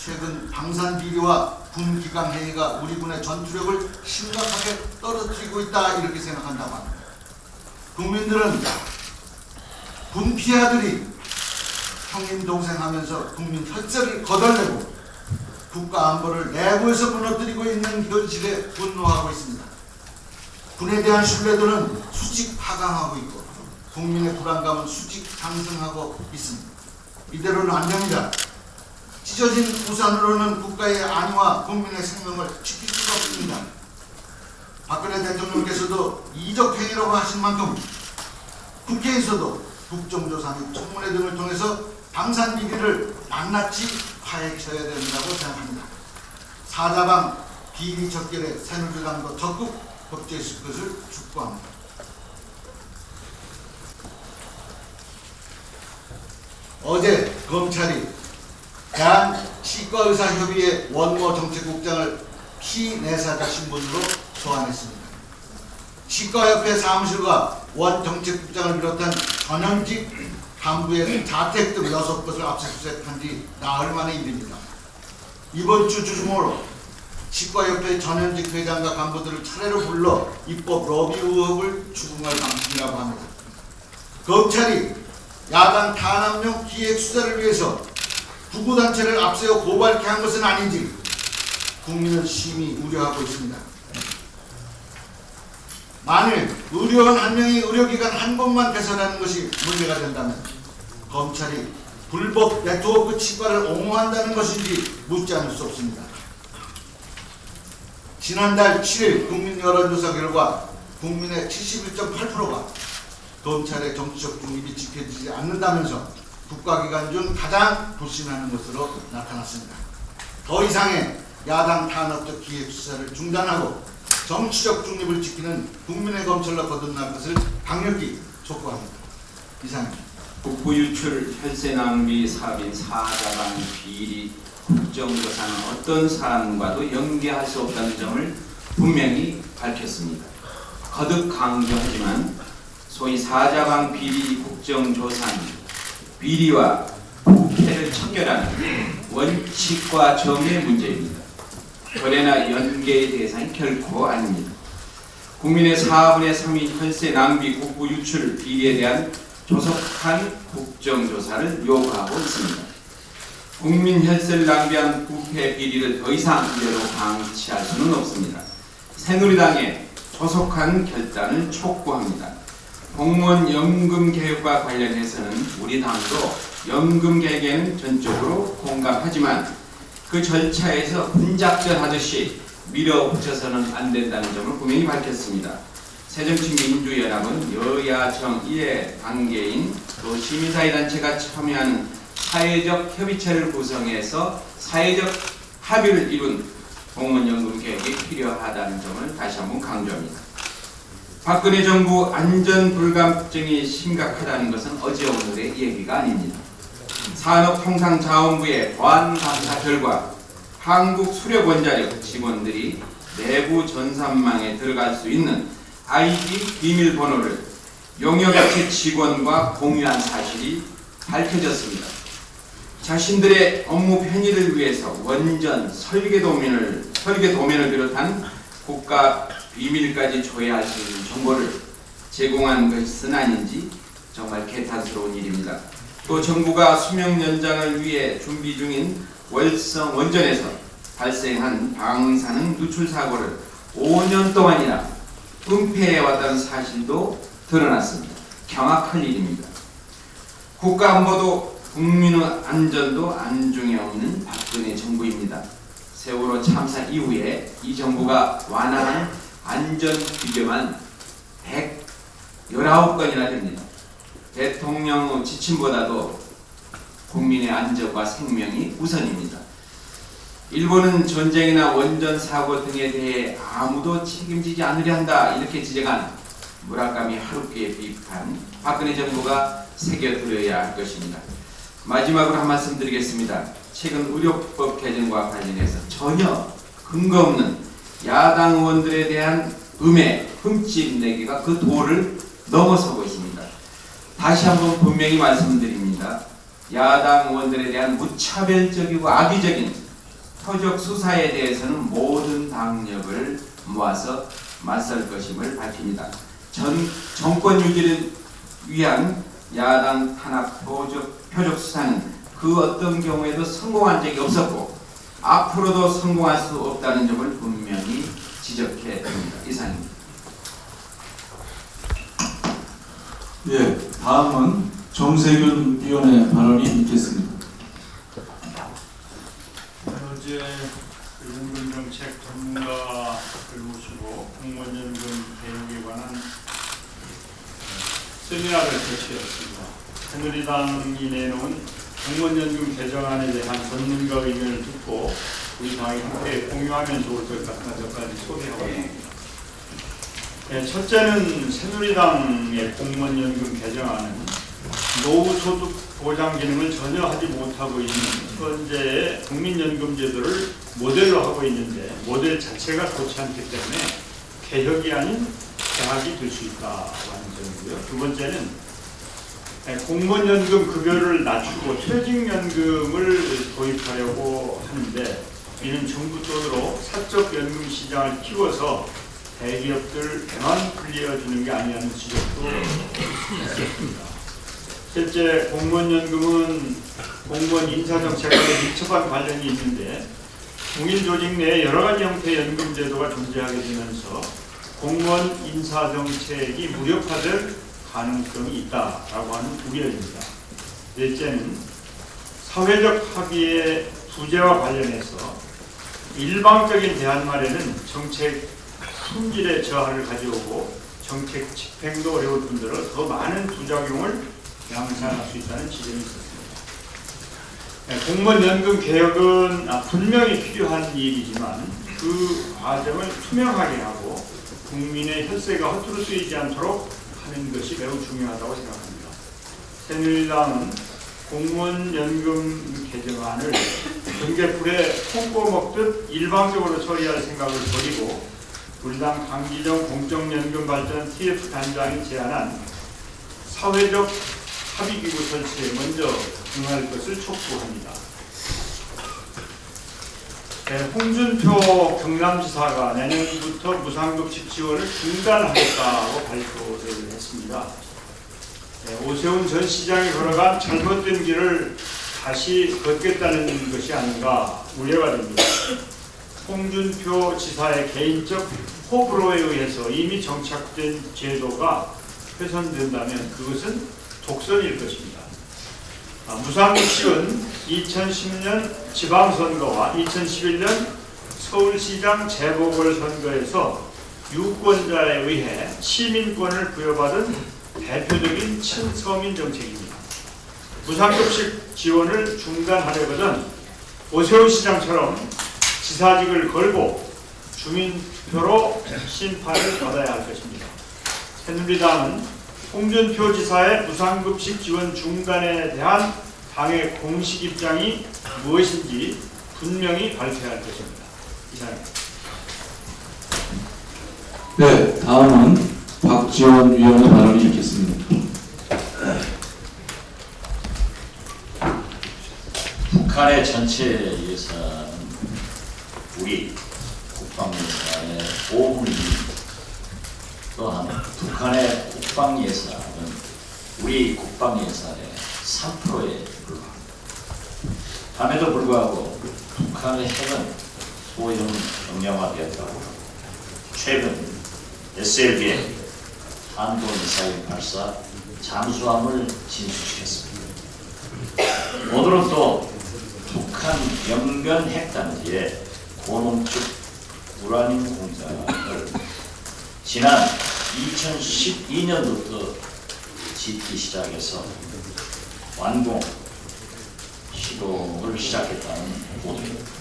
최근 방산 비리와 군 기강 행위가 우리 군의 전투력을 심각하게 떨어뜨리고 있다 이렇게 생각한다고 합니다. 국민들은 군 피하들이 형님 동생 하면서 국민 혈세를 거덜내고 국가 안보를 내부에서 무너뜨리고 있는 현실에 분노하고 있습니다. 군에 대한 신뢰도는 수직 하강하고 있고 국민의 불안감은 수직 상승하고 있습니다. 이대로는 안 됩니다. 찢어진 우산으로는 국가의 안위와 국민의 생명을 지킬 수가 없습니다. 박근혜 대통령께서도 이적 행위라고 하신 만큼 국회에서도 국정조사 및 청문회 등을 통해서 방산 비리를 낱낱이 파헤쳐야 된다고 생각합니다. 사자방 비리 적결에 새누리당도 적극 협조했을 것을 촉구합니다. 어제 검찰이 대한치과의사협의회 원모 정책국장을 피내사자 신분으로 소환했습니다. 치과협회 사무실과 원 정책국장을 비롯한 전현직 간부의 자택 등 6곳을 압수수색한 지 나흘 만의 일입니다. 이번 주 주중으로 치과협회 전현직 회장과 간부들을 차례로 불러 입법 로비 의혹을 추궁할 방침이라고 합니다. 검찰이 야당 탄압용 기획수사를 위해서 구구단체를 앞세워 고발케 한 것은 아닌지 국민은 심히 우려하고 있습니다. 만일 의료원 한 명이 의료기관 한 곳만 개설하는 것이 문제가 된다면 검찰이 불법 네트워크 치과를 옹호한다는 것인지 묻지 않을 수 없습니다. 지난달 7일 국민 여론조사 결과 국민의 71.8%가 검찰의 정치적 중립이 지켜지지 않는다면서 국가기관 중 가장 불신하는 것으로 나타났습니다. 더 이상의 야당 탄압적 기획수사를 중단하고 정치적 중립을 지키는 국민의 검찰로 거듭날 것을 강력히 촉구합니다. 이상입니다. 국부 유출 혈세 낭비 사업인 사자방 비리 국정조사는 어떤 사람과도 연계할 수 없다는 점을 분명히 밝혔습니다. 거듭 강조하지만 소위 사자방 비리 국정조사는 비리와 부패를 척결하는 원칙과 정의 문제입니다. 거래나 연계의 대상이 결코 아닙니다. 국민의 4분의 3이 혈세 낭비 국부 유출 비리에 대한 조속한 국정조사를 요구하고 있습니다. 국민 혈세를 낭비한 부패 비리를 더 이상 이대로 방치할 수는 없습니다. 새누리당의 조속한 결단을 촉구합니다. 공무원 연금 개혁과 관련해서는 우리 당도 연금 개혁에는 전적으로 공감하지만 그 절차에서 분작전하듯이 밀어붙여서는 안 된다는 점을 분명히 밝혔습니다. 새정치민주연합은 여야 정의의 단계인 또 시민사회단체가 참여하는 사회적 협의체를 구성해서 사회적 합의를 이룬 공무원연금 개혁이 필요하다는 점을 다시 한번 강조합니다. 박근혜 정부 안전불감증이 심각하다는 것은 어제 오늘의 얘기가 아닙니다. 산업통상자원부의 보안감사 결과 한국수력원자력 직원들이 내부 전산망에 들어갈 수 있는 IP 비밀번호를 용역업체 직원과 공유한 사실이 밝혀졌습니다. 자신들의 업무 편의를 위해서 원전 설계 도면을 비롯한 국가 비밀까지 조회할 수 있는 정보를 제공한 것은 아닌지 정말 개탄스러운 일입니다. 또 정부가 수명 연장을 위해 준비 중인 월성 원전에서 발생한 방사능 누출 사고를 5년 동안이나 은폐해왔다는 사실도 드러났습니다. 경악할 일입니다. 국가안보도 국민의 안전도 안중에 없는 박근혜 정부입니다. 세월호 참사 이후에 이 정부가 완화한 안전 비교만 119건이나 됩니다. 대통령 지침보다도 국민의 안전과 생명이 우선입니다. 일본은 전쟁이나 원전 사고 등에 대해 아무도 책임지지 않으려 한다 이렇게 지적한 무라카미 하루키의 비판, 박근혜 정부가 새겨들어야 할 것입니다. 마지막으로 한 말씀 드리겠습니다. 최근 의료법 개정과 관련해서 전혀 근거 없는 야당 의원들에 대한 음해, 흠집 내기가 그 도를 넘어서고 있습니다. 다시 한번 분명히 말씀드립니다. 야당 의원들에 대한 무차별적이고 악의적인 표적 수사에 대해서는 모든 당력을 모아서 맞설 것임을 밝힙니다. 정권 유지를 위한 야당 탄압 표적 수사는 그 어떤 경우에도 성공한 적이 없었고 앞으로도 성공할 수 없다는 점을 분명히 지적해 듭니다. 이상입니다. 예, 다음은 정세균 위원의 발언이 있겠습니다. 어제 연금 정책 전문가를 모시고 공무원연금 개혁에 관한 세미나를 개최했습니다. 새누리당이 내놓은 공무원연금 개정안에 대한 전문가 의견을 듣고 우리 당이 함께 공유하면 좋을 것 같아 몇 가지 소개하고 있습니다. 첫째는 새누리당의 공무원연금 개정안은 노후소득 보장 기능을 전혀 하지 못하고 있는 현재의 국민연금제도를 모델로 하고 있는데 모델 자체가 좋지 않기 때문에 개혁이 아닌 개혁이 될 수 있다는 점이고요. 두 번째는 공무원연금 급여를 낮추고 퇴직연금을 도입하려고 하는데 이는 정부 돈으로 사적연금 시장을 키워서 대기업들에만 불리어주는 게 아니냐는 지적도 있었습니다. 실제 공무원연금은 공무원 인사정책과 밀접한 관련이 있는데 공인조직 내에 여러 가지 형태의 연금제도가 존재하게 되면서 공무원 인사정책이 무력화될 가능성이 있다라고 하는 우려입니다. 넷째는 사회적 합의의 부재와 관련해서 일방적인 대안말에는 정책 품질의 저하를 가져오고 정책 집행도 어려울 뿐더러 더 많은 부작용을 양산할 수 있다는 지적이 있었습니다. 공무원 연금 개혁은 분명히 필요한 일이지만 그 과정을 투명하게 하고 국민의 혈세가 허투루 쓰이지 않도록 하는 것이 매우 중요하다고 생각합니다. 새누리당은 공무원 연금 개정안을 등굣불에 콩고 먹듯 일방적으로 처리할 생각을 버리고 우리 당 강기정 공적연금발전 TF 단장이 제안한 사회적 합의기구 설치에 먼저 응할 것을 촉구합니다. 홍준표 경남지사가 내년부터 무상급식 지원을 중단하겠다고 발표를 했습니다. 오세훈 전 시장이 걸어간 잘못된 길을 다시 걷겠다는 것이 아닌가 우려가 됩니다. 홍준표 지사의 개인적 호불호에 의해서 이미 정착된 제도가 훼손된다면 그것은 독선일 것입니다. 무상급식은 2010년 지방선거와 2011년 서울시장 재보궐선거에서 유권자에 의해 시민권을 부여받은 대표적인 친서민 정책입니다. 무상급식 지원을 중단하려거든 오세훈 시장처럼 지사직을 걸고 주민표로 심판을 받아야 할 것입니다. 새누리당은 홍준표 지사의 무상급식 지원 중단에 대한 당의 공식 입장이 무엇인지 분명히 밝혀야 할 것입니다. 이상입니다. 네, 다음은 박지원 위원의 발언이 있겠습니다. 북한의 전체 예산은 우리 국방예산의 5분의 또한 북한의 국방 예산은 우리 국방 예산의 3%에 불과합니다. 함에도 불구하고 북한의 핵은 소형 경량화되었다고 하고 최근 SLBM 탄도미사일 발사 잠수함을 진수시켰습니다. 오늘은 또 북한 영변 핵단지의 고농축 우라늄 공장을 지난 2012년부터 짓기 시작해서 완공 시도를 시작했다는 보도입니다.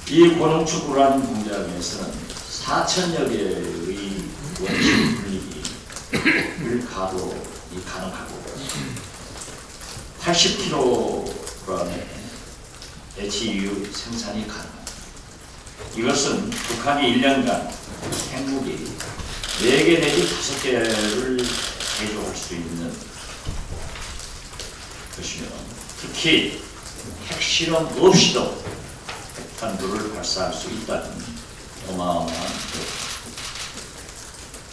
이 고농축 우라늄 공장에서는 4,000여 개의 원심 분리기를 가동이 가능하고 80kg의 HU 생산이 가능합니다. 이것은 북한이 1년간 핵무기 4개 내지 5개를 개조할 수 있는 것이며 특히 핵실험 없이도 핵탄두를 발사할 수 있다는 어마어마한 것.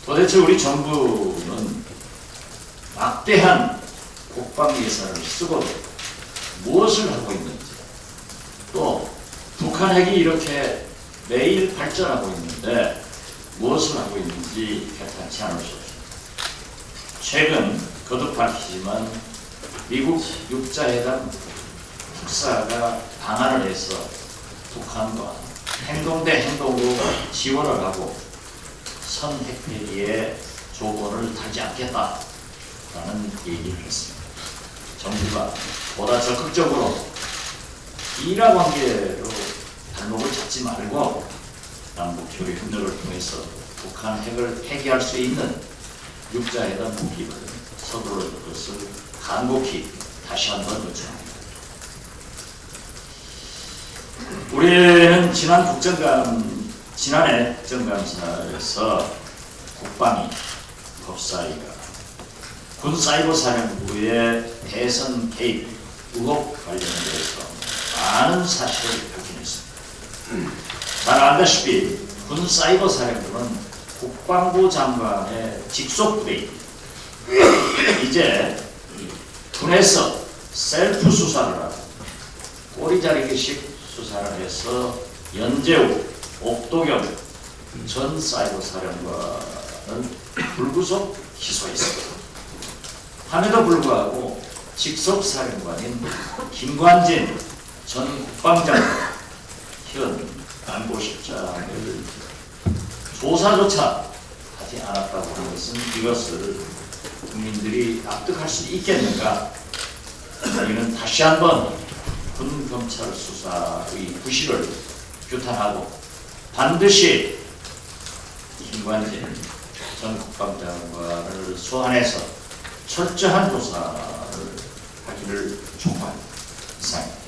도대체 우리 정부는 막대한 국방 예산을 쓰고 무엇을 하고 있는지, 또 북한 핵이 이렇게 매일 발전하고 있는데 무엇을 하고 있는지 개탄치 않을 수 없습니다. 최근 거듭 밝히지만 미국 육자회담 특사가 방한을 해서 북한과 행동 대 행동으로 지원을 하고 선 핵폐기에 조건을 달지 않겠다라는 얘기를 했습니다. 정부가 보다 적극적으로 이라 관계로 발목을 잡지 말고 남북 교류 협력을 통해서 북한 핵을 폐기할 수 있는 육자회담 무기를 서두를 것을 간곡히 다시 한번 요청합니다. 우리는 지난해 국정감사에서 국방위, 법사위가 군사이버사령부의 대선 개입 의혹 관련해서 많은 사실을 밝혀냈습니다. 잘 알다시피 군사이버사령부는 국방부 장관의 직속 부대입니다. 이제 군에서 셀프 수사를 하고 꼬리자리기식 수사를 해서 연재우, 옥도경 전 사이버사령관은 불구속 기소했습니다. 함에도 불구하고 직속사령관인 김관진 전 국방장관 현 안보실장을 조사조차 하지 않았다고 하는 것은 이것을 국민들이 납득할 수 있겠는가? 우리는 다시 한번 군 검찰 수사의 부실을 규탄하고 반드시 김관진 전 국방장관을 소환해서 철저한 조사를 하기를 촉구합니다. 이상입니다.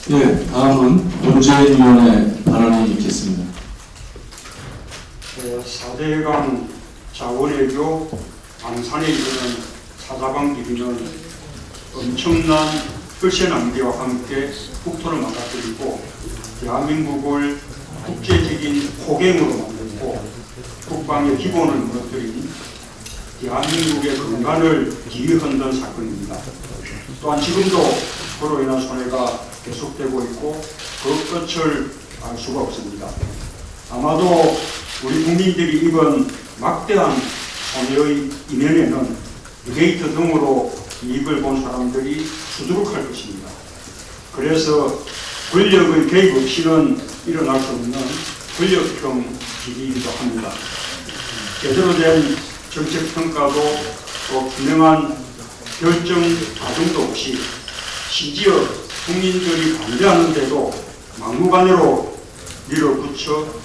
예, 다음은 문재인 위원의 발언이 있겠습니다. 4대강 자원외교 방산에 이르는 사자방 비리는 엄청난 혈세 낭비와 함께 국토를 망가뜨리고 대한민국을 국제적인 호갱으로 만들고 국방의 기본을 무너뜨린 대한민국의 근간을 기휘흔든 사건입니다. 또한 지금도 그로 인한 손해가 계속되고 있고 그 끝을 알 수가 없습니다. 아마도 우리 국민들이 입은 막대한 손해의 이면에는 리베이트 등으로 이익을 본 사람들이 수두룩할 것입니다. 그래서 권력의 개입 없이는 일어날 수 없는 권력형 비리이기도 합니다. 제대로 된 정책평가도 또 분명한 결정 과정도 없이 심지어 국민들이 반대하는데도 막무가내로 밀어붙여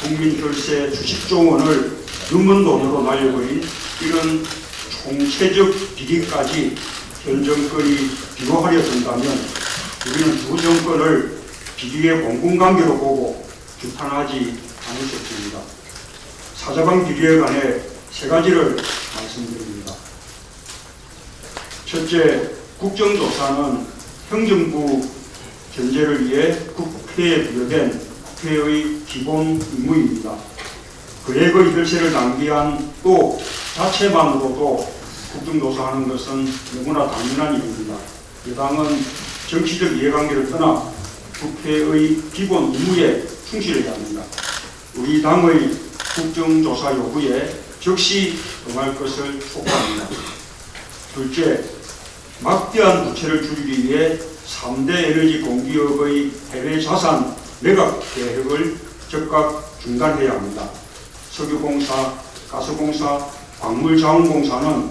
국민 혈세 수십조 원을 유문돈으로 날려버린 이런 총체적 비리까지 현 정권이 비호하려 든다면 우리는 두 정권을 비리의 공공관계로 보고 규탄하지 않을 수 없습니다. 사자방 비리에 관해 세 가지를 말씀드립니다. 첫째, 국정조사는 행정부 견제를 위해 국회에 부여된 국회의 기본 임무입니다. 거액의 혈세를 낭비한 또 자체만으로도 국정조사하는 것은 너무나 당연한 일입니다. 여당은 정치적 이해관계를 떠나 국회의 기본 임무에 충실해야 합니다. 우리 당의 국정조사 요구에 즉시 응할 것을 촉구합니다. 둘째, 막대한 부채를 줄이기 위해 3대 에너지 공기업의 해외 자산 매각 계획을 즉각 중단해야 합니다. 석유공사, 가스공사, 광물자원공사는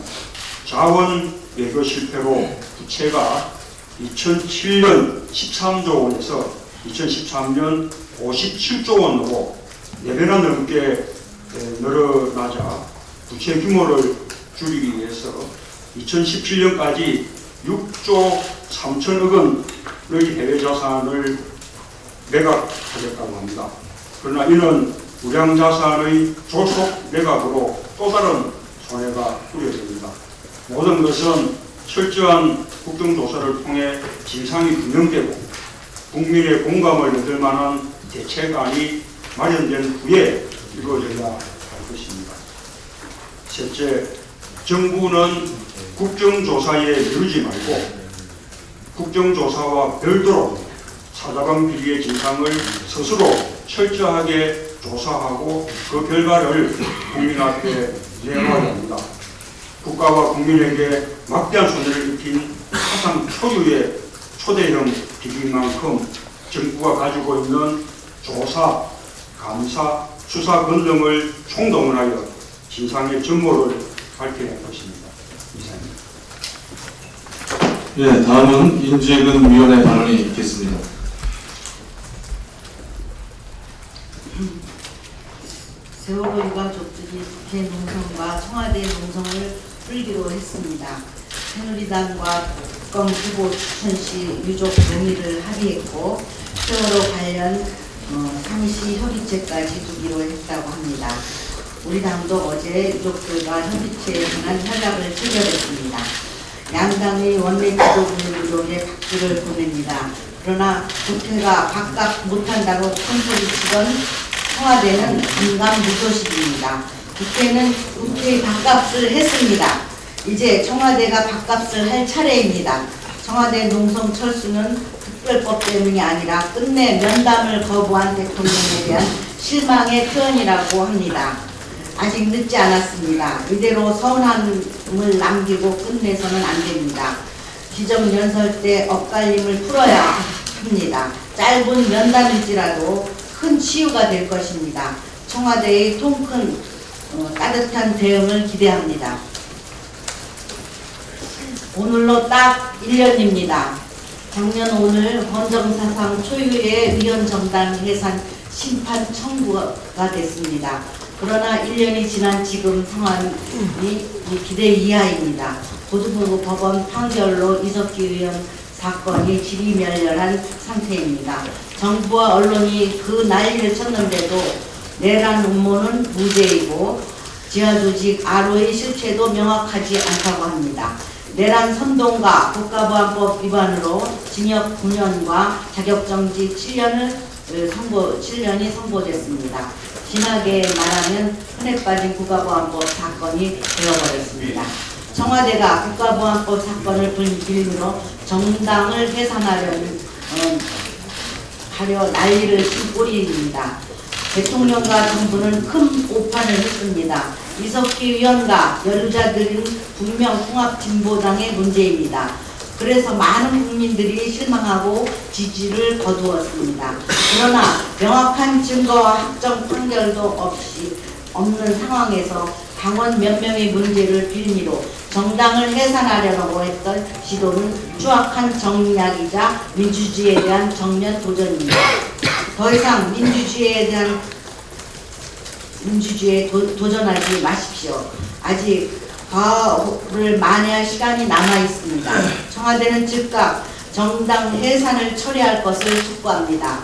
자원 외교 실패로 부채가 2007년 13조 원에서 2013년 57조 원으로 4배나 넘게 늘어나자 부채 규모를 줄이기 위해서 2017년까지 6조 3천억 원의 해외 자산을 매각하겠다고 합니다. 그러나 이는 우량 자산의 조속 매각으로 또 다른 손해가 우려됩니다. 모든 것은 철저한 국정조사를 통해 진상이 규명되고 국민의 공감을 얻을 만한 대책안이 마련된 후에 이루어져야 할 것입니다. 셋째, 정부는 국정조사에 미루지 말고 국정조사와 별도로 사자방 비리의 진상을 스스로 철저하게 조사하고 그 결과를 국민 앞에 내놓아야 합니다. 국가와 국민에게 막대한 손해를 입힌 사상 초유의 초대형 비리인 만큼 정부가 가지고 있는 조사, 감사, 수사 권력을 총동원하여 진상의 전모를 밝혀낼 것입니다. 이상입니다. 예, 다음은 인재근 위원의 발언이 있겠습니다. 세월호 유가족들이 국회 농성과 청와대 농성을 풀기로 했습니다. 새누리당과 특검 후보 추천 시 유족 동의를 합의했고 세월호 관련 상시 협의체까지 두기로 했다고 합니다. 우리 당도 어제 유족들과 협의체에 관한 협약을 체결했습니다. 양당의 원내 지도부의 노력에 박수를 보냅니다. 그러나 국회가 각각 못한다고 큰소리치던 청와대는 감감무소식입니다. 국회는 국회의 밥값을 했습니다. 이제 청와대가 밥값을 할 차례입니다. 청와대 농성 철수는 특별법 때문이 아니라 끝내 면담을 거부한 대통령에 대한 실망의 표현이라고 합니다. 아직 늦지 않았습니다. 이대로 서운함을 남기고 끝내서는 안 됩니다. 기정연설 때 엇갈림을 풀어야 합니다. 짧은 면담일지라도 큰 치유가 될 것입니다. 청와대의 통큰 따뜻한 대응을 기대합니다. 오늘로 딱 1년입니다. 작년 오늘 헌정사상 초유의 위헌정당 해산 심판 청구가 됐습니다. 그러나 1년이 지난 지금 상황이 기대 이하입니다. 고등법원 법원 판결로 이석기 의원 사건이 지리멸렬한 상태입니다. 정부와 언론이 그 난리를 쳤는데도 내란 음모는 무죄이고 지하조직 RO의 실체도 명확하지 않다고 합니다. 내란 선동과 국가보안법 위반으로 징역 9년과 자격정지 7년이 선고됐습니다. 심하게 말하면 흔해 빠진 국가보안법 사건이 되어버렸습니다. 청와대가 국가보안법 사건을 빌미로 정당을 해산하려 난리를 친 꼴입니다. 대통령과 정부는 큰 오판을 했습니다. 이석기 의원과 연루자들은 분명 통합진보당의 문제입니다. 그래서 많은 국민들이 실망하고 지지를 거두었습니다. 그러나 명확한 증거와 확정 판결도 없는 상황에서 당원 몇 명의 문제를 빌미로 정당을 해산하려고 했던 시도는 추악한 정략이자 민주주의에 대한 정면 도전입니다. 더 이상 민주주의에 도전하지 마십시오. 아직 과오를 만회할 시간이 남아 있습니다. 청와대는 즉각 정당 해산을 처리할 것을 촉구합니다.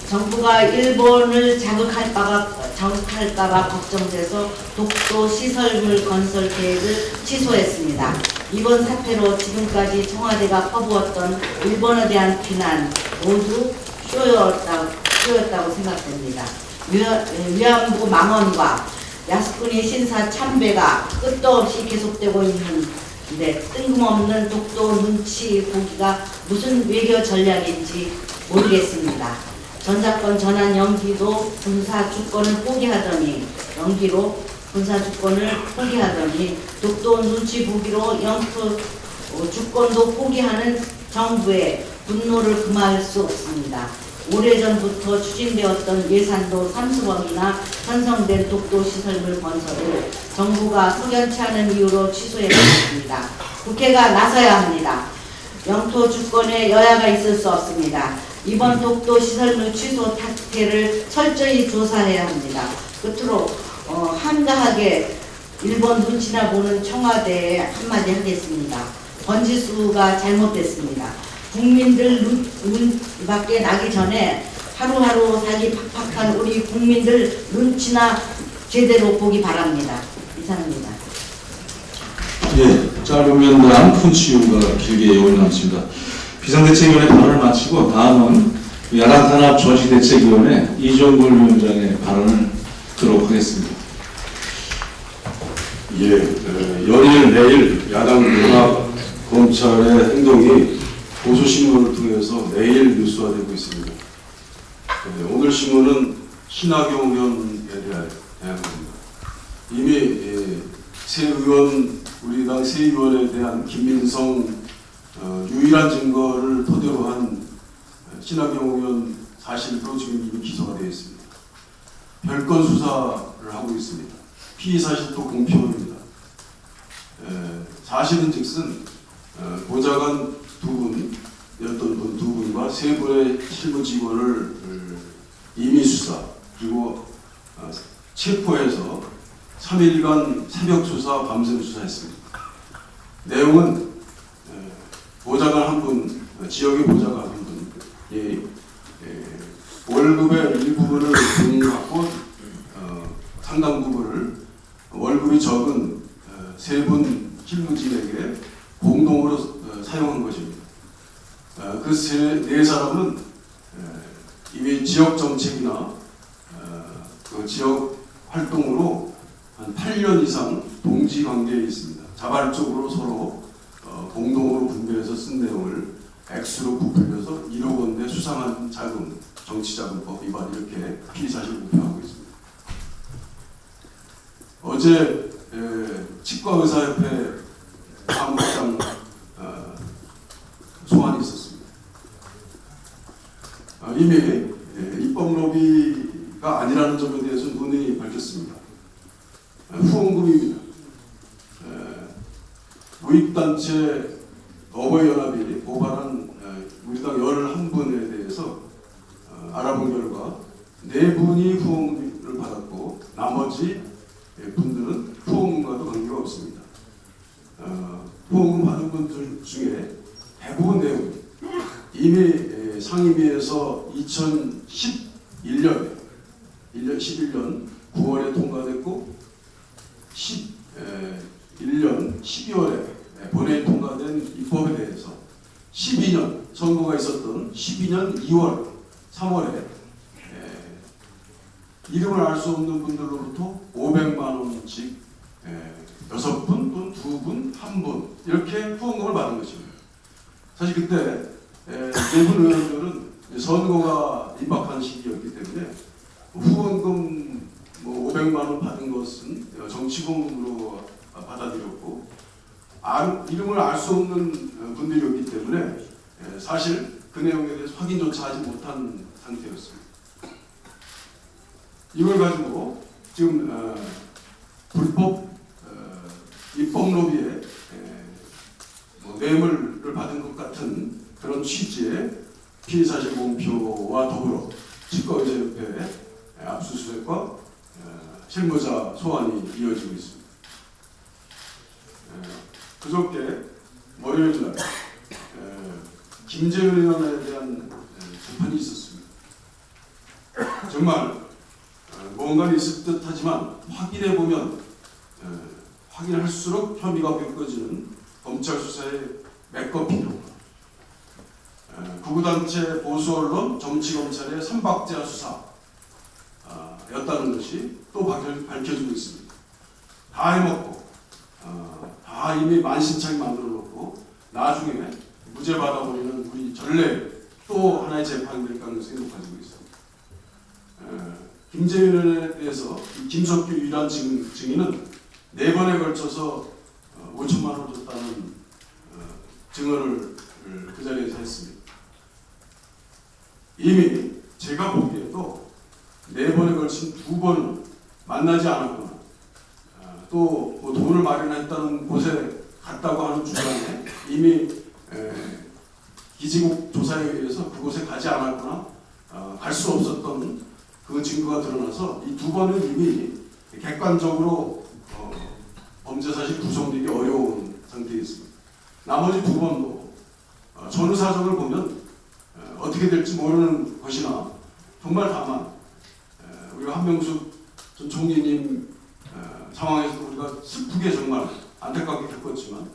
정부가 일본을 자극할까봐 걱정돼서 독도 시설물 건설 계획을 취소했습니다. 이번 사태로 지금까지 청와대가 퍼부었던 일본에 대한 비난 모두 쇼였다고 생각됩니다. 위안부 망언과 야스쿠니 신사 참배가 끝도 없이 계속되고 있는데 뜬금없는 독도 눈치 보기가 무슨 외교 전략인지 모르겠습니다. 전사건 전환 연기로 군사 주권을 포기하더니 독도 눈치 보기로 영토 주권도 포기하는 정부의 분노를 금할 수 없습니다. 오래전부터 추진되었던 예산도 30억이나 편성된 독도 시설물 건설을 정부가 석연치 않은 이유로 취소해버렸습니다. 국회가 나서야 합니다. 영토 주권에 여야가 있을 수 없습니다. 이번 독도 시설물 취소 탓태를 철저히 조사해야 합니다. 끝으로 한가하게 일본 눈치나 보는 청와대에 한마디 하겠습니다. 번지수가 잘못됐습니다. 국민들 눈 밖에 나기 전에 하루하루 살기 팍팍한 우리 국민들 눈치나 제대로 보기 바랍니다. 이상입니다. 짧은 면담, 큰 치유가 길게 예언이 남습니다. 비상대책위원회 발언을 마치고 다음은 야당 탄압 저지대책위원회 이종걸 위원장의 발언을 듣도록 하겠습니다. 연일 내일 야당 탄압 검찰의 행동이 보수신문을 통해서 매일 뉴스화되고 있습니다. 오늘 신문은 신하경 의원에 대한 겁니다. 이미 새 의원, 우리 당 새 의원에 대한 김민성 유일한 증거를 토대로 한 신하경 의원 사실도 지금 이미 기소가 되어 있습니다. 별건 수사를 하고 있습니다. 피의 사실도 공표입니다. 사실은 즉슨 보좌관 두 분과 세 분의 실무 직원을 임의 수사 그리고 체포해서 3일간 새벽 수사, 밤샘 수사했습니다. 내용은 보좌관 한 분, 지역의 보좌관 한 분이 월급의 일부분을 본인이 갖고 상당 부분을 월급이 적은 세 분 실무진에게 공동으로 사용한 것입니다. 그 네 사람은 이미 지역 정책이나 그 지역 활동으로 한 8년 이상 동지 관계에 있습니다. 자발적으로 서로 공동으로 분배해서 쓴 내용을 액수로 부풀려서 1억 원대 수상한 자금, 정치자금법 위반 이렇게 피의사실 공표하고 있습니다. 어제 치과의사협회 사무국장 소환이 있었습니다. 이미 입법 로비가 아니라는 점에 대해서 논의이 밝혔습니다. 후원금입니다. 우익단체 어버이연합이 고발한 우리 당 11분에 대해서 알아본 결과 4분이 후원금을 받았고 나머지 분들은 후원금과도 관계가 없습니다. 후원금 받은 분들 중에 대부분 내용 이미 상임위에서 2011년 9월에 통과됐고 11년 12월에 본회의 통과된 입법에 대해서 12년 선거가 있었던 12년 2월 3월에 이름을 알 수 없는 분들로부터 500만 원씩 6분 또는 2분, 1분 이렇게 후원금을 받은 것입니다. 사실 그때 일부 의원들은 선거가 임박한 시기였기 때문에 후원금 500만 원 받은 것은 정치공으로 받아들였고 이름을 알 수 없는 분들이었기 때문에 사실 그 내용에 대해서 확인조차 하지 못한 상태였습니다. 이걸 가지고 지금 불법 입법 로비에 뇌물을 받은 것 같은 그런 취지의 피의사실 공표와 더불어 치과의사협회 압수수색과 실무자 소환이 이어지고 있습니다. 그저께 월요일날 김재현 의원에 대한 재판이 있었습니다. 정말 뭔가 있을 듯하지만 확인해보면 확인할수록 혐의가 겪어지는 검찰 수사의 맥거피로 구구단체 보수언론 정치검찰의 삼박자 수사였다는 것이 또 밝혀지고 있습니다. 다 해먹고 다 이미 만신창이 만들어 놓고 나중에 무죄 받아버리는 우리 전례 또 하나의 재판이 될 가능성이 높아지고 있습니다. 김재윤에 대해서 김석규 유일한 증인은 4번에 걸쳐서 5천만 원 줬다는 증언을 그 자리에서 했습니다. 이미 제가 보기에도 4번에 걸친 2번은 만나지 않았구나. 또 뭐 돈을 마련했다는 곳에 갔다고 하는 주장에 이미 기지국 조사에 의해서 그곳에 가지 않았구나. 갈 수 없었던 그 증거가 드러나서 이 2번은 이미 객관적으로 범죄 사실 구성되기 어려운 상태에 있습니다. 나머지 2번도 전후 사정을 보면 어떻게 될지 모르는 것이나 정말 다만 우리가 한명숙 전 총리님 상황에서 우리가 슬프게 정말 안타깝게 겪었지만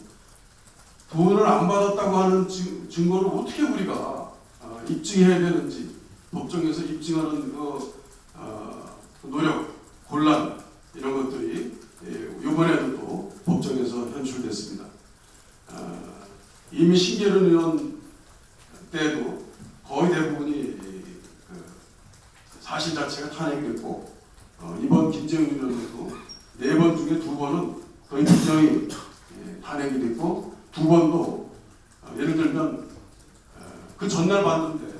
돈을 안 받았다고 하는 증거를 어떻게 우리가 입증해야 되는지 법정에서 입증하는 노력, 곤란 이런 것들이 이번에도 또 법정에서 현출됐습니다. 이미 신계련 의원 때도 거의 대부분이 사실 자체가 탄핵이 됐고 이번 김재웅 의원도 4번 중에 2번은 거의 분명히 탄핵이 됐고 2번도 예를 들면 그 전날 봤는데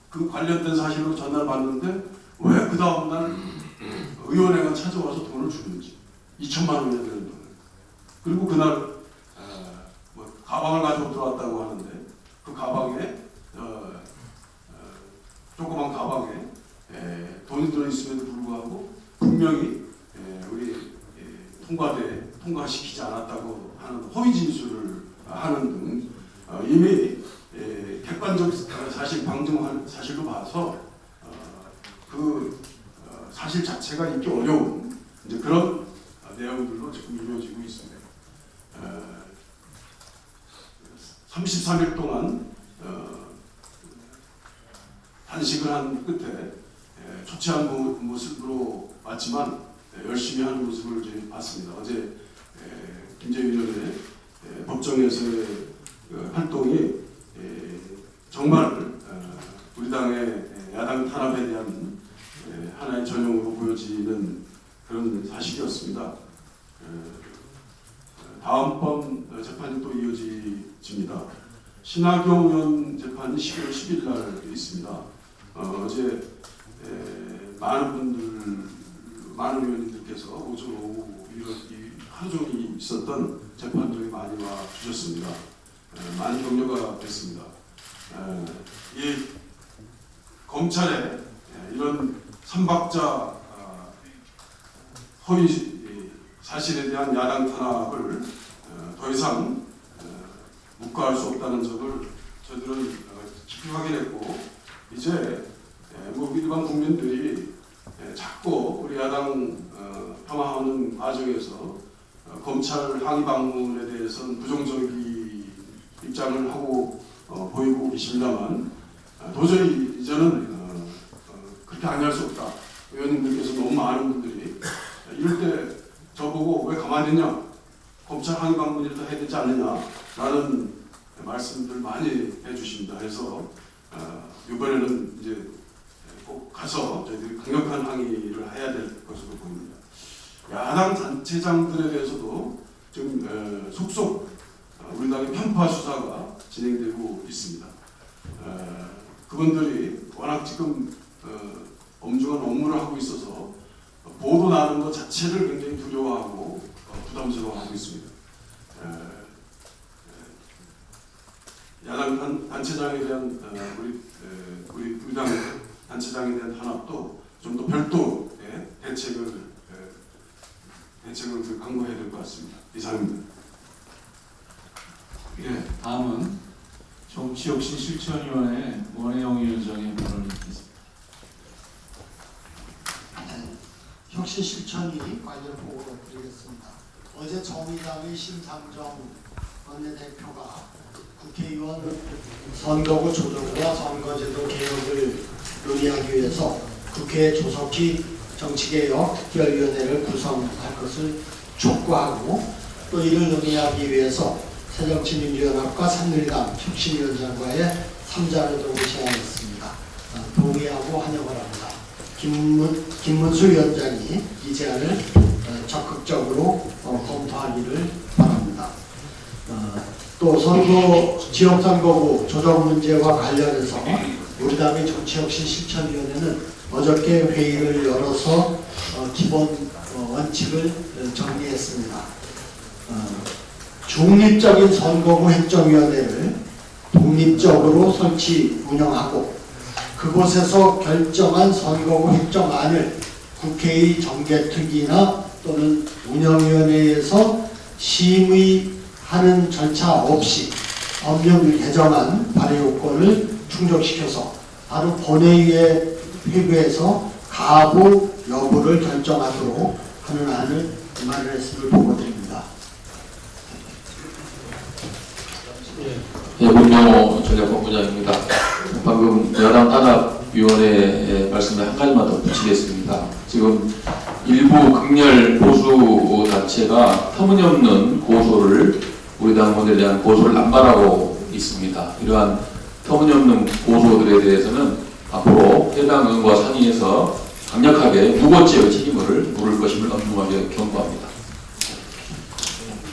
그 관련된 사실로 전날 봤는데 왜 그 다음날 의원회가 찾아와서 돈을 주는지 2천만 원이나 되는 돈을 그리고 그날 뭐 가방을 가지고 들어왔다고 하는데 그 가방에 조그만 가방에 돈이 들어있음에도 불구하고 분명히 우리 통과시키지 않았다고 하는 허위 진술을 하는 등 이미 객관적 사실 방증 사실로 봐서 그 사실 자체가 있기 어려운 이제 그런 내용들로 지금 이루어지고 있습니다. 33일 동안 단식을 한 끝에 좋지 않은 모습으로 왔지만 열심히 하는 모습을 저희 봤습니다. 어제 김재윤 의원의 법정에서의 활동이 정말 우리 당의 야당 탄압에 대한 하나의 전형으로 보여지는 그런 사실이었습니다. 다음번 재판이 또 이어집니다. 신하경 의원 재판이 11월 10일 날 있습니다. 어제 많은 의원님들께서 오전 오후 하루 종일 있었던 재판들이 많이 와 주셨습니다. 많이 격려가 됐습니다. 이 검찰의 이런 삼박자 허위 사실에 대한 야당 탄압을 더 이상 묵과할 수 없다는 점을 저희들은 깊이 확인했고 이제 뭐 일반 국민들이 자꾸 우리 야당 폄하하는 과정에서 검찰 항의 방문에 대해서는 부정적인 입장을 하고 보이고 계십니다만 도저히 이제는 그렇게 아니할 수 없다. 의원님들께서 너무 많은 분들이 이럴 때 저보고 왜 가만히 있냐, 검찰 항의 방문이라도 해야 되지 않느냐라는 말씀들 많이 해주십니다. 그래서 이번에는 이제 꼭 가서 저희들이 강력한 항의를 해야 될 것으로 보입니다. 야당 단체장들에 대해서도 지금 속속 우리 당의 편파 수사가 진행되고 있습니다. 그분들이 워낙 지금 엄중한 업무를 하고 있어서 보도 나는 것 자체를 굉장히 두려워하고 부담스러워하고 있습니다. 야당 단체장에 대한 우리 당 단체장에 대한 탄압도 좀 더 별도의 대책을 강구해야 될 것 같습니다. 이상입니다. 예, 다음은 정치혁신 실천위원회 원혜영 위원장의 발언을 듣겠습니다. 혁신 실천위 관련 보고를 드리겠습니다. 어제 정의당의 심상정 원내대표가 국회의원 선거구 조정과 선거제도 개혁을 논의하기 위해서 국회 조속히 정치개혁 특별위원회를 구성할 것을 촉구하고 또 이를 논의하기 위해서 새정치민주연합과 새누리당 혁신위원장과의 3자 회동을 제안했습니다. 동의하고 환영을 합니다. 김문수 위원장이 이 제안을 적극적으로 검토하기를 바랍니다. 또 지역선거구 조정 문제와 관련해서 우리 당의 정치혁신 실천위원회는 어저께 회의를 열어서 기본 원칙을 정리했습니다. 중립적인 선거구 획정위원회를 독립적으로 설치 운영하고 그곳에서 결정한 선거구 획정안을 국회의 정개특위나 또는 운영위원회에서 심의하는 절차 없이 법령 개정안 발의 요건을 충족시켜서 바로 본회의에 회부해서 가부 여부를 결정하도록 하는 안을 마련했음을 보고드립니다. 예, 문영호 전략본부장입니다. 방금 여당 탄압위원회 말씀에 한 가지만 더 붙이겠습니다. 지금 일부 극렬 보수 단체가 터무니없는 고소를 우리 당원에 대한 고소를 남발하고 있습니다. 이러한 터무니없는 고소들에 대해서는 앞으로 해당 의원과 상의해서 강력하게 무고죄의 책임을 물을 것임을 엄중하게 경고합니다.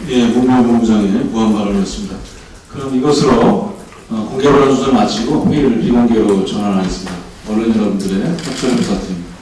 예, 문명호 본부장의 무한 발언이었습니다. 그럼 이것으로 공개 발언 순서를 마치고 회의를 비공개로 전환하겠습니다. 언론 여러분들의 협조를 부탁드립니다.